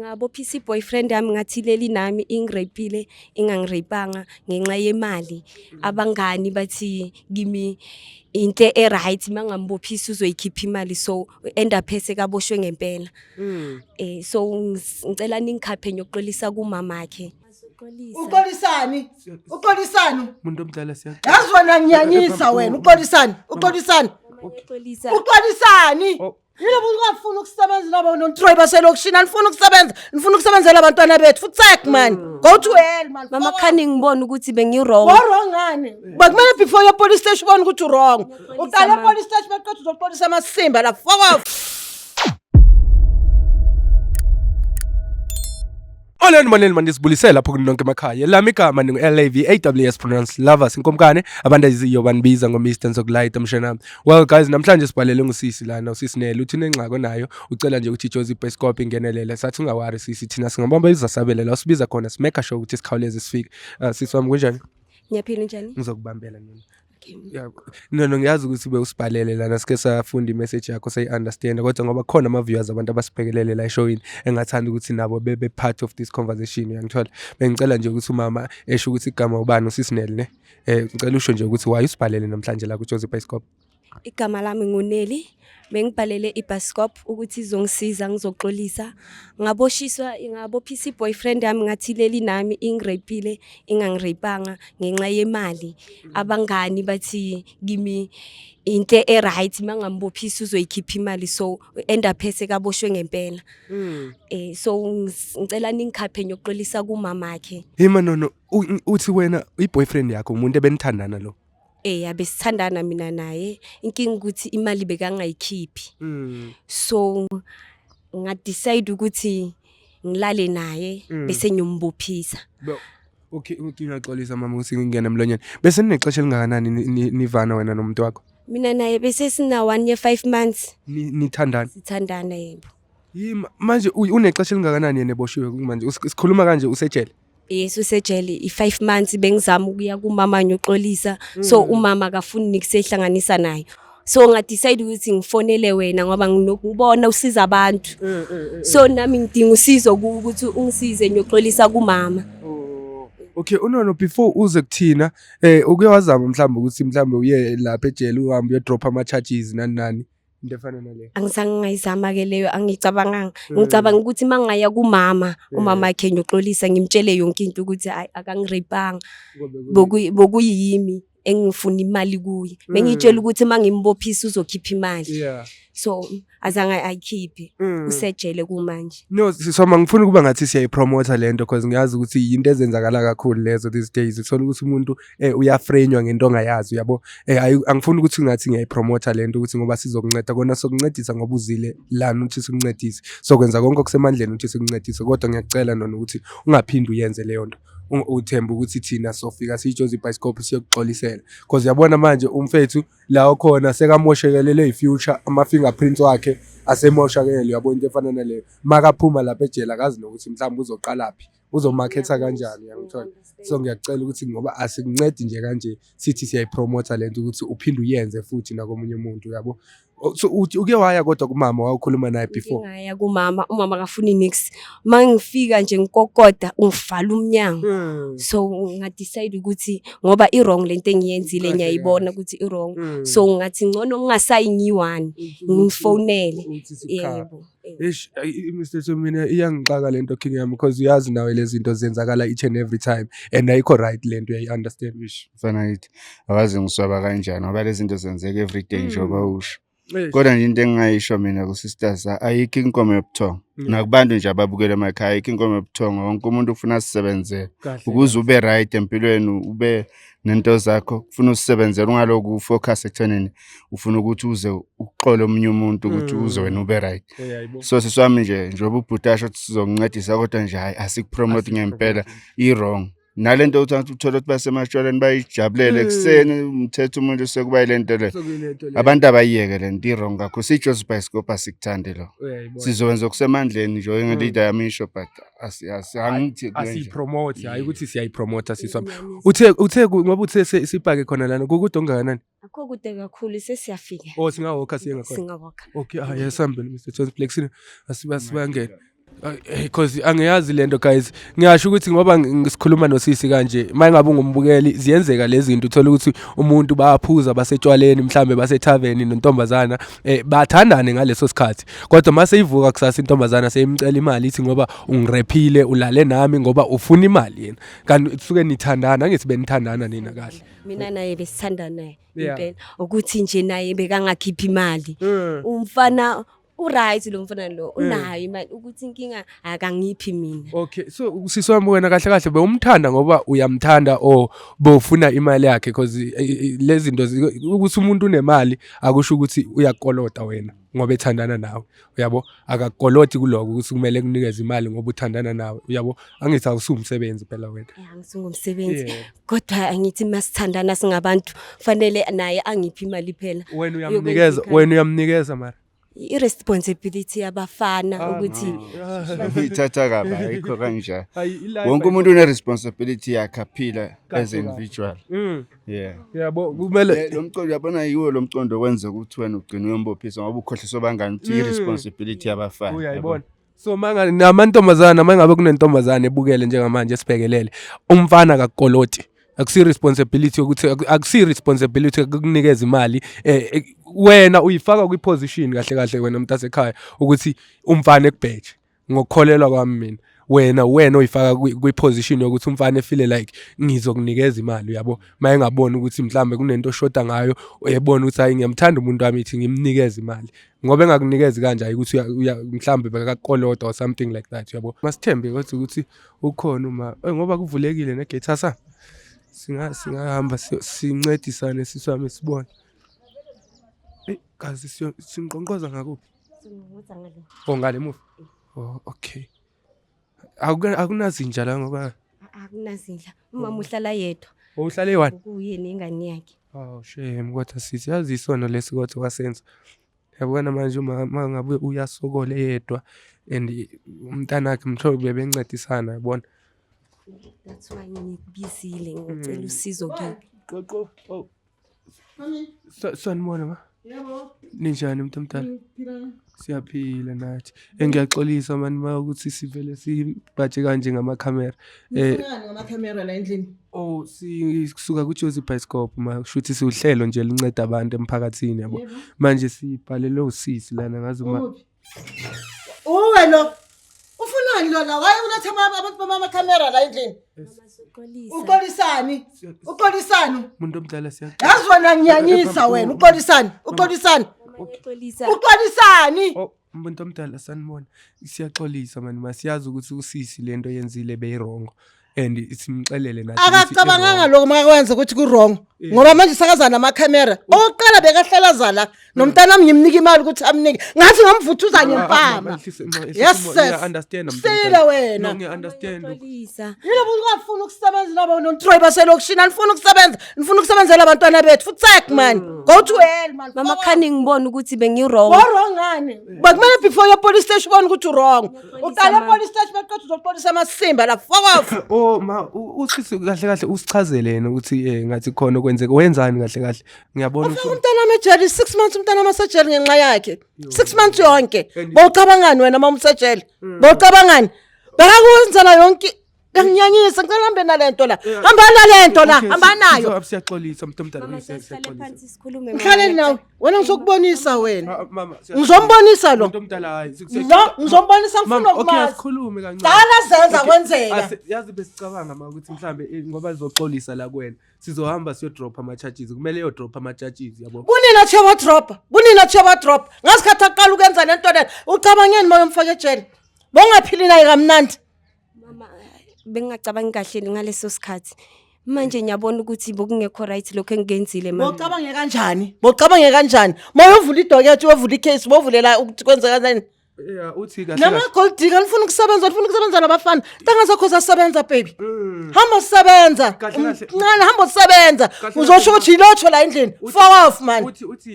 Ngabo PC boyfriend yami ngathi leli nami ingirepile ingangirepanga ngenxa yemali. Abangani bathi kimi into right mangambophisa uzoyikhipha imali so end up sekaboshwe ngempela. So ngicela ningikhaphe ngiyoxolisa kumamakhe. Uxolisani? Uxolisani? Umuntu omdala siya. Yazi wena ngiyanyisa wena uxolisani? Uxolisani? Uxolisani? Yilo ungafuna ukusebenza laba noNtroy baselokishini anifuna ukusebenza nifuna ukusebenzela abantwana bethu futhi sek man go to hell man Mama khani ngibona ukuthi bengirong. Wrong ngani bakumele before your police station ubone ukuthi wrong uqale police station beqotha uzoxolisa amasimba la fuck off. Oleni manje sibulisela lapho kunonke emakhaya. Lami igama ningu-LAV AWS pronounced lovers inkomkane abantu ayiziyo banibiza ngo-Mr Nzokulayita mshana. Well guys, namhlanje sibhalele ngusisi lana usisinele uthi nenxako nayo ucela nje ukuthi iJozi Bioscope ingenelele sathi ungawari sisi thina singabamba izasabelela usibiza khona simeka sure ukuthi sikhawuleze sifike. Sisi wami kunjani? Ngiyaphila njani? Ngizokubambela mina. Yeah, no ngiyazi ukuthi bewusibhalele lana sike safunda imessage yakho sayi-understand kodwa ngoba khona ama-viewers abantu abasibhekelele la eshowini engathanda ukuthi nabo bebe part of this conversation uyangithola. Bengicela nje ukuthi umama esho ukuthi igama ubani usisinele ne ngicela usho nje ukuthi why usibhalele namhlanje la kuJozi Bioscope. Igama lami nguNeli. Bengibhalele iBioscope ukuthi izongisiza ngizoxolisa. Ngabo PC boyfriend yami ngathi leli nami ingirepile ingangirepanga ngenxa yemali. Abangani bathi kimi into right mangambophisa uzoyikhipha imali so end up sekaboshwe ngempela. So ngicela ningikhaphe ngiyoxolisa kumamakhe. Hima no uthi wena iboyfriend yakho umuntu ebenithandana lo. Abesithandana mina naye inkinga ukuthi imali bekangayikhiphi. So ngadecide ukuthi ngilale naye bese ngiyombophisa. Okay ngiyaxolisa mama ukuthi ngingena emlonyeni. Bese ninexesha elingakanani nivana wena nomuntu wakho? Mina naye bese sina 1 year 5 months. Nithandana? Sithandana yebo. Yima manje unexesha elingakanani yena eboshiwe manje sikhuluma kanje usejele? Yes usejele i5 months bengizama ukuya kumama ngiyoxolisa so umama akafuni nikusehlanganisa nayo. So ngadecide ukuthi ngifonele wena ngoba nginokubona usiza abantu. So nami ngidinga usizo ukuthi ungisize ngiyoxolisa kumama. Okay unono before uze kuthina ukuyawazama mhlawumbe ukuthi mhlawumbe uye lapha ejele uhambe uyodrop ama charges nani into efana nale. Angizange ngayizama ke leyo angicabanganga. Ngicabanga ukuthi mangaya kumama umama wakhe ngiyoxolisa ngimtshele yonke into ukuthi akangirepanga. Bokuyimi engifuna imali kuye. Bengitshela ukuthi mangimbophisa uzokhipha imali. So azange ayikhiphe usejele kumanje. No sisoma ngifuna ukuba ngathi siyayipromote lento because ngiyazi ukuthi into ezenzakala kakhulu lezo these days uthola ukuthi umuntu uyafrenywa ngento ongayazi uyabo. Angifuni ukuthi ngathi ngiyayipromote lento ukuthi ngoba sizokunceda kona sokuncedisa ngoba uzile lana uthi sikuncedise sokwenza konke okusemandleni uthi sikuncedise kodwa ngiyacela nona ukuthi ungaphindi uyenze leyo nto. Uthemba ukuthi thina sofika siJozi Bioscope siyokuxolisela because yabona manje umfethu la khona sekamoshekelele ifuture ama fingerprints wakhe asemoshakele yabo into efana naleyo makaphuma lapha ejele akazi nokuthi mhlawumbe uzoqalaphi uzomarketa kanjani uyangithola. So ngiyacela ukuthi ngoba asikuncedi nje kanje sithi siyayipromote lento ukuthi uphinde uyenze futhi nakomunye umuntu yabo. So uke waya kodwa kumama wakhuluma naye before? Ngaya kumama umama akafuni nix mangifika nje ngikokoda ungivala umnyango. So ngadecide ukuthi ngoba iwrong lento engiyenzile ngiyayibona ukuthi iwrong so ngathi ngcono ngingasayinyani ngifonele. Yebo. Mr Somina iyangixaka lento king yami because uyazi nawe lezi zinto zenzakala each and every time and ayikho right lento uyayi-understand wish. Fana yithi awazi ngiswaba kanjani ngoba lezi zinto zenzeka every day njengoba usho. Kodwa nje into engingayisho mina ku sisters ayikho inkomo yobuthongo nakubantu nje ababukela emakhaya ayikho inkomo yobuthongo wonke umuntu ufuna asisebenzele ukuze ube right empilweni ube nento zakho ufuna usisebenzele ungaloku ufocus ekuthenini ufuna ukuthi uze uxole omunye umuntu ukuthi uze wena ube right. So siswami nje njengoba ubhutasho ukuthi sizokuncedisa kodwa nje hayi asikupromote ngempela i-wrong. Nalento uthi uthola ukuthi basemashwaleni bayijabulele ekseni umthetho umuntu sekuba ilento le abantu abayiyeke lento i-wrong kakho siJozi Bioscope asikuthande lo sizowenza okusemandleni nje ngeleader yamisho but angithi asipromote hayi ukuthi siyayipromote siswami. Uthe ngoba uthe sipake khona lana kukude ongakanani? Akho kude kakhulu sesiyafika. Singawokha siye ngakhona. Singawokha. Okay yes sambele Mr Jones Flexini asibangena. Because angiyazi lento guys, ngiyasho ukuthi ngoba ngisikhuluma nosisi kanje mayingabe ungumbukeli ziyenzeka lezi zinto uthola ukuthi umuntu bayaphuza basetshwaleni mhlambe basethaveni nontombazana bathandane ngaleso sikhathi kodwa mase ivuka kusasa intombazana seyimcela imali ithi ngoba ungirephile ulale nami ngoba ufuna imali yena kanti suke nithandana angithi benithandana nina kahle mina naye besithandana Yeah. impela ukuthi nje naye bekangakhiphi imali umfana uright lo mfana lo unayo imali ukuthi inkinga akangiphi mina. Okay, so usiswami wena kahle kahle bewumthanda ngoba uyamthanda or bowufuna imali yakhe because lezi zinto ukuthi umuntu unemali akusho ukuthi uyakolota wena ngoba ethandana nawe uyabo akakoloti kuloko ukuthi kumele kunikeze imali ngoba uthandana nawe uyabo angithi awusumsebenzi phela wena. Ngisungumsebenzi kodwa angithi masithandana singabantu fanele naye angiphi imali phela. Wena uyamnikeza mara irresponsibility yabafana ukuthi Ngithatha kabi ayikho kanjalo. Wonke umuntu une responsibility yakhe aphila as an individual. Yeah. yabo kumele Lo mcondo yabona yiwo lo mcondo kwenza ukuthi wena ugcine uyombophisa ngoba ukhohlisa bangani ukuthi irresponsibility yabafana. uyayibona so manga namantombazana mangabe kunentombazana ebukele njengamanje esibhekelele umfana akakoloti akusi responsibility ukuthi akusi responsibility ukunikeza imali wena uyifaka kwi position kahle kahle wena umuntu asekhaya ukuthi umfana ekubheje ngokukholelwa kwami mina wena uyifaka kwi position yokuthi umfana efile like ngizokunikeza imali uyabo maye ngabona ukuthi mhlambe kunento shota ngayo uyebona ukuthi hayi ngiyamthanda umuntu wami ithi ngimnikeze imali ngoba engakunikezi kanje ukuthi mhlambe bekakolota or something like that uyabo masithembe ukuthi ukhona uma ngoba kuvulekile negate hasa singahamba sincedisane siswami sibone kazi sinqonqoza ngakuphi ngale muva okay akunazinja la ngoba akunazinja umama uhlala yedwa uhlala eyi-1 kuye nengane yakhe shame kodwa sithi yazi isono lesikotho wasenza yabona manje uma ngabe uyasokola yedwa and umntana wakhe mhlobo bebencedisana yabona. That's why ngibizile ngicela usizo kimi. Qoqo sanibona ma Yebo. ninjani umuntu omdala Phila. siyaphila nathi ngiyaxolisa mani ma ukuthi sivele sibhaje kanje ngamakhamera Ngifuna ngamakhamera la endlini. sisuka kuJozi Bioscope ma kushuthi siuhlelo nje linceda abantu emphakathini yabo manje sibhalele usisi lana ngazi uma Wena ufunani lona waye uletha abantu bamakamera la endlini uqolisani umuntu omdala yazi wena ngiyanyisa wena uqolisani umuntu omdala sanibona siyaxolisa mani masiyazi ukuthi usisi lento yenzile beyirongo and simxelele nathi akacabanganga lokho makwenza ukuthi ku wrong ngoba manje sakazana amakamera oqala bekahlalaza la nomntana nami ngimnika imali ukuthi amnike ngathi ngamvuthuza ngempama yes understand sila wena ngiyaunderstand yilo ungafuna ukusebenza nabo noNtroy baselokishini anifuna ukusebenza nifuna ukusebenzela abantwana bethu futhi check man go to hell man mama khani ngibona ukuthi bengirong wrong ngani bakumele before your police station ubone ukuthi wrong uqala police station baqedwe uzoxolisa amasimba la fuck off ma usisi kahle kahle usichazele yena ukuthi ngathi khona kwenzeka wenzani kahle kahle ngiyabona ukuthi umntana amejeli 6 months umntana amasejeli ngenxa yakhe 6 months yonke bowucabangani wena mama umsejeli bowucabangani bakakwenzela yonke Nginyanyisa ngicela hambe nalento la. Hamba nalento la, hamba nayo. Siyaxolisa umuntu omdala phansi sikhulume mama. Mhlale nawe. Wena ngizokubonisa wena. Ngizombonisa lo. Umuntu omdala hayi. No, ngizombonisa ngifuna ukumazi. Okay, sikhulume kancane. Dala zenza kwenzeka. Yazi besicabanga ukuthi mhlambe ngoba lizoxolisa la kuwena. Sizohamba siyo drop ama charges. Kumele yo drop ama charges yabo. Kunina cheba drop. Kunina cheba drop. Ngasikhathi aqala ukwenza lento le. Ucabangeni moyo mfake ejele. Bongaphili naye kamnandi. Mama bengacabangi kahle ngaleso sikhathi. Manje ngiyabona ukuthi bokungekho right lokho engenzile mama. Bocabange kanjani? Bocabange kanjani? Moyo uvula idokethi wovula icase bovulela ukuthi kwenzeka kanjani? Yeah, uthi kahle. Nama gold digger ufuna ukusebenza nabafana. Tanga zakho zasebenza baby. Hamba usebenza. Ncane hamba usebenza. Uzosho ukuthi ilotho la endlini. Fuck off man. Uthi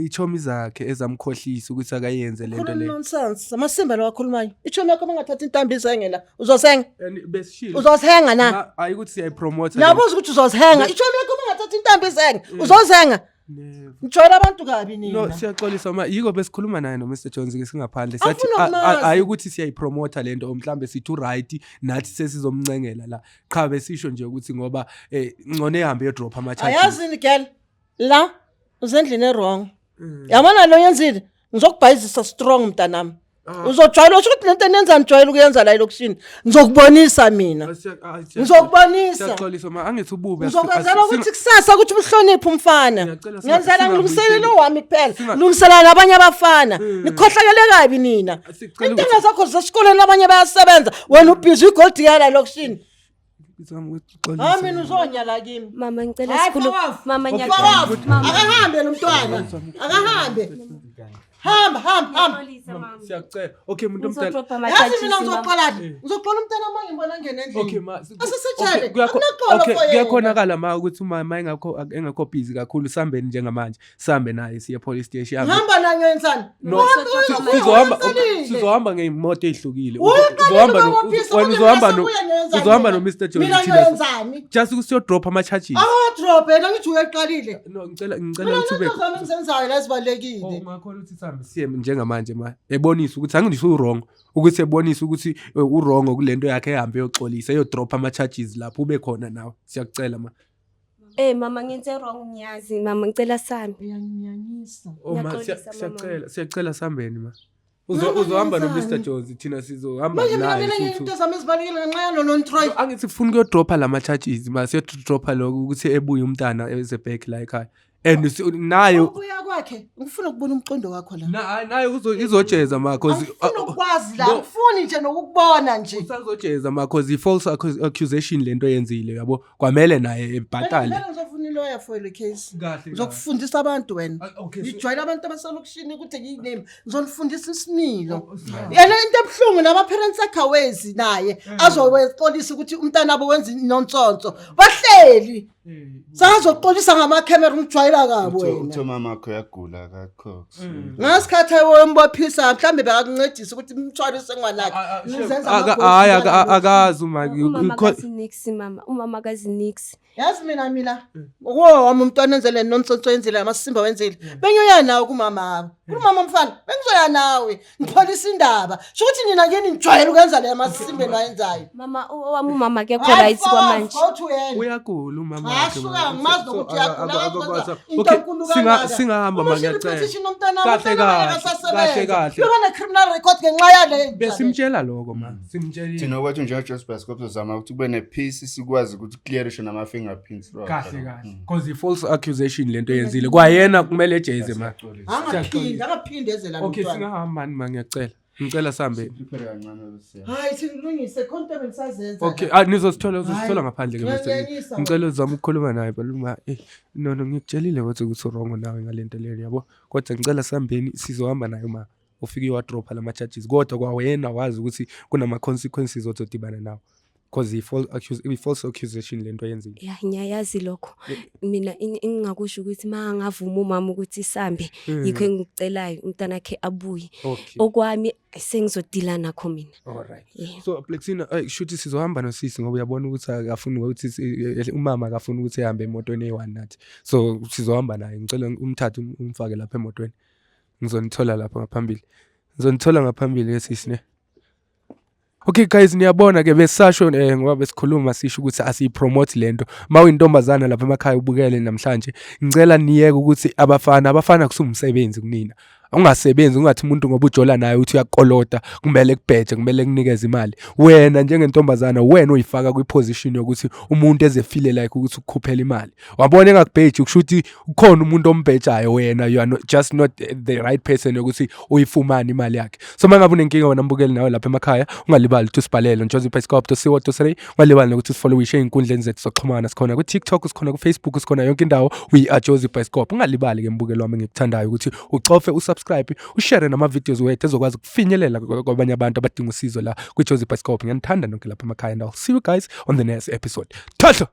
ichomi zakhe ezamkhohlisa ukuthi akayenze lento le. Nonsense. Amasimba lo wakhulumayo. Ichomi yakho mangathatha intambi izenge la. Uzosenga. Besishilo. Uzosenga na. Hayi ukuthi siyayipromote. Nabuza ukuthi uzosenga. Ichomi yakho mangathatha intambi izenge. Uzosenga. Ngijoyela abantu kabi No nina. siyaxolisa yiko besikhuluma naye no Mr Jones ke singaphandle Afuna ukumazi. hayi ukuthi siyayipromote lento mhlambe sithi right nathi sesizomncengela la cha besisho nje ukuthi ngoba ngcone ehambe yodrop ama charges. Ayazini girl. La uzendlini wrong. Yabona lo yenzile. Ngizokubhayizisa strong mntanami. Uzojwayela ukuthi lento enenza nijwayela ukuyenza la elokushini. Ngizokubonisa mina. Ngizokubonisa. Siyaxolisa angithi ubube. Ngizokwenzela ukuthi kusasa ukuthi uhloniphe umfana. Ngiyacela Ngenzela ngilungiselele singabuyiseli. wami kuphela. Ngilungisela nabanye abafana. Nikhohlakele kabi nina. Inkinga zakho zesikoleni labanye bayasebenza. Wena ubhizi igold yala elokushini. Mina uzonyala kimi. Mama ngicela Hayi, sikhulu. fuck off. Mama Fuck ngiyacela. off. Akahambe lo mntwana. Akahambe. Hamba. Siyacela. Okay umuntu omdala. Ngizodropa Yazi ama-charges, mina mama. ngizoqalani. Ngizoqala umntana manje ngibona ngene endlini. Okay ma. Asesejele. Okay kuyakhonakala ma ukuthi uma engakho busy kakhulu sambeni njengamanje. Sambe naye siye police station. Hamba nayo yenzani? No, sizohamba ngeimoto ezihlukile. Uzohamba no Mr Jones Mina thina. ngiyenzani? Just ukuthi drop ama charges. Drop yena ngithi uyeqalile. No ngicela Mina ukuthi ube. ngizama ngisenzayo la sibalekile. Ungakhona ukuthi sihambe siye njengamanje ma. Ebonisa ukuthi angidisho wrong ukuthi ebonisa ukuthi uwrong kulento yakhe ehambe yoxolisa eyodrop ama charges lapho ube khona nawe. Siyakucela ma. Mama ngenze wrong ngiyazi mama ngicela sambe. Uyanginyanyisa. Oh ma siyacela sambeni ma. Uzohamba no Mr Jones thina sizohamba Manje mina naye ngeke into zami ezibalekile ngenxa yalo non-Troy. angithi kufuna ukuyodropa lama charges ma siyodropa lokho ukuthi ebuye umntana eze back la ekhaya and naye Ukuya kwakhe ngifuna ukubona umqondo wakho la. naye izojeza ma cause Ngifuna ukwazi la, ngifuni nje nokukubona nje. usazojeza ma cause false accusation lento yenzile yabo kwamele naye ebhatale. Mina ngizofuna lawyer for the case. Kahle. Ngizokufundisa abantu wena. Okay. Ngijwayela abantu abaselokishini ukuthi ngiyiname. Ngizonifundisa isimilo. Yena into ebhlungu nama parents akhe awezi naye azoxolisa ukuthi umntana abo wenza nonsonto. Bahleli. Sazoxolisa ngama camera ngijwayela kabo wena. Utho mama akho yagula kakho. Ngasikhathi wembophisa mhlambe bekakuncedisa ukuthi umthwalise ngwanakhe. Nizenza hayi akazi uma Umama kazinix mama. Umama kazinix. Yazi mina wami umntwana enzele nonsonto yenzile amasimba wenzile benyoya nawe kumama kumama mfana bengizoya nawe ngipholisa indaba sho ukuthi nina ngeni nijwayela ukwenza le amasimba nayenzayo Mama wami umama ke khona right kwamanje. uyagula umama wakhe ngimazi ukuthi uyagula okay singahamba ma ngiyacela kahle yona criminal record ngenxa yale besimtshela lokho ma simtshelile Thina kwethu nje Joseph Bascop uzama ukuthi kube nepeace sikwazi ukuthi clearishe nama fingerprints kahle because i false accusation lento yenzile kwayena kumele ejeze ma angaphinde ezela lo okay mntwana singahamba ma ngiyacela ngicela sambe hayi singilungise konke bengisazenza okay nizosithola ngaphandle ke Mr ngicela uzama ukukhuluma naye baluma no ngikutshelile ukuthi wrong nawe ngalento leyo yabo kodwa ngicela sambeni sizohamba naye ma ufike wadropa lama charges kodwa kwawena wazi ukuthi kunama consequences ozodibana nawo because i false accusation lento yenzile Ya ngiyayazi lokho. Mina ingakusho ukuthi mangavuma umama ukuthi sambe yikho engikucelayo umntana wakhe abuye. Okwami sengizodila nakho mina. alright Yeah. so Plexina shuthi sizohamba nosisi ngoba uyabona ukuthi akafuni ukuthi umama akafuni ukuthi ehambe emotweni eyi1 nathi so sizohamba naye ngicela umthathe umfake lapha emotweni ngizonithola lapha ngaphambili sisi ne. Okay guys niyabona ke besasho ngoba besikhuluma sisho ukuthi asipromote lento mawuyintombazana lapha emakhaya ubukele namhlanje ngicela niyeke ukuthi abafana kusumsebenzi kunina ungasebenzi ungathi umuntu ngoba ujola naye uthi uyakolota kumele kubheje kumele kunikeze imali wena njengentombazana wena uyifaka kwiposition yokuthi umuntu ezefile like ukuthi ukukhuphela imali wabona engakubheji ukushuthi ukhona umuntu ombhejayo wena you are just not the right person yokuthi uyifumane imali yakhe so mangabe unenkinga wena mbukeli nawe lapha emakhaya ungalibali ukuthi usibhalele njosipescop.co.za ungalibali nokuthi usifollow einkundleni zethu zokuxhumana sikhona ku TikTok sikhona ku Facebook sikhona yonke indawo we are Josipescop ungalibali ke mbukeli wami ngikuthandayo ukuthi ucofe usubscribe ushare nama videos wethu ezokwazi kufinyelela kwabanye abantu abadinga usizo la ku Josipescop ngiyanithanda nonke lapha emakhaya and I'll see you guys on the next episode. Thatha